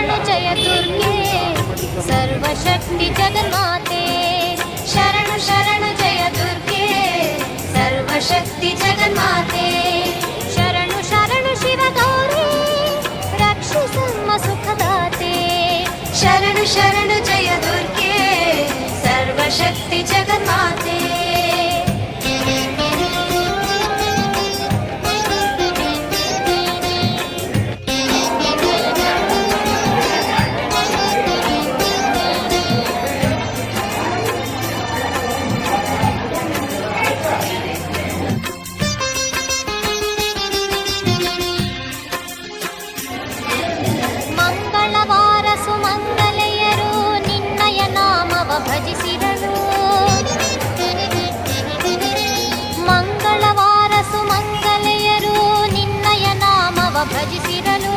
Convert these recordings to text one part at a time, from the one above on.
शरण जय दुर्गे सर्वशक्ति जगन्माते शरण शरण जय दुर्गे सर्वशक्ति जगन्माते शरणु शरणु शिव गौरी रक्षिसम्म सुखदाते शरणु शरणु जय दुर्गे सर्वशक्ति जगन्माते ಭಜಿಸಿರಲು ಮಂಗಳವಾರ ಸುಮಂಗಲೆಯರು ನಿನ್ನಯ ನಾಮವ ಭಜಿಸಿರಲು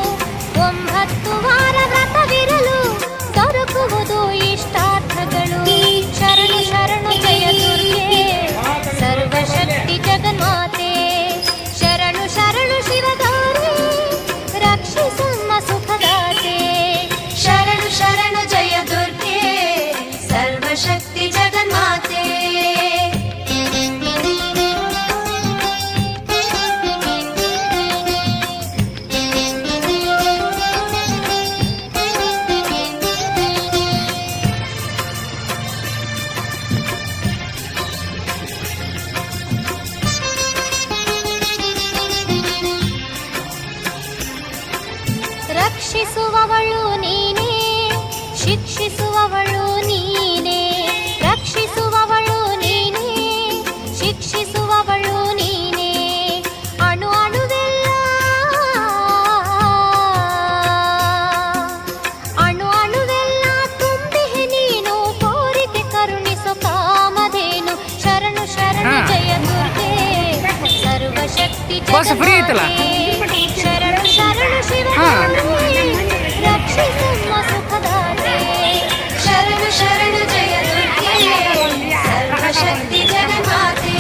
9 ವಾರ ವ್ರತವಿರಲು ದೊರಕುವುದು ಇಷ್ಟಾರ್ಥಗಳು ಶರಣು ಶರಣು ಜಯ ದುರ್ಗೆ ಸರ್ವಶಕ್ತಿ ಜಗನ್ಮಾತೆ ಶರಣು ಶರಣು ಶಿವಗೌರಿ ರಕ್ಷಿಸಮ್ಮ ಸುಖದಾತೆ ಶರಣು ಶರಣು ಜಯ ದುರ್ಗೆ सर्वशक्ति जगन्माते ರಕ್ಷಿಸುವವಳು ನೀನೇ ಶಿಕ್ಷಿಸುವವಳು ನೀನೇ ರಕ್ಷಿಸುವವಳು ನೀನೇ ಶಿಕ್ಷಿಸುವವಳು ನೀನೇ ಅಣು ಅಣುವೆಲ್ಲ ಅಣು ಅಣುವೆಲ್ಲ ತುಂಬಿಹೆ ನೀನು ಕೋರಿಕೆ ಕರುಣಿಸು ಕಾಮಧೇನು ಶರಣು ಶರಣು ಜಯ ದುರ್ಗೆ ಸರ್ವಶಕ್ತಿ ಜಗನ್ಮಾತೆ ಶರಣು ಶರಣು ಶಿವ ರಕ್ಷಿಸಮ್ಮ ಸುಖದಾತೆ ಶರಣು ಶರಣು ಜಯ ದುರ್ಗೆ ಸರ್ವಶಕ್ತಿ ಜಗನ್ಮಾತೆ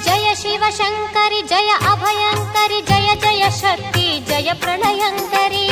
जय शिव शंकरि जय अभयंकरि जय जय शक्ति जय प्रलयंकरि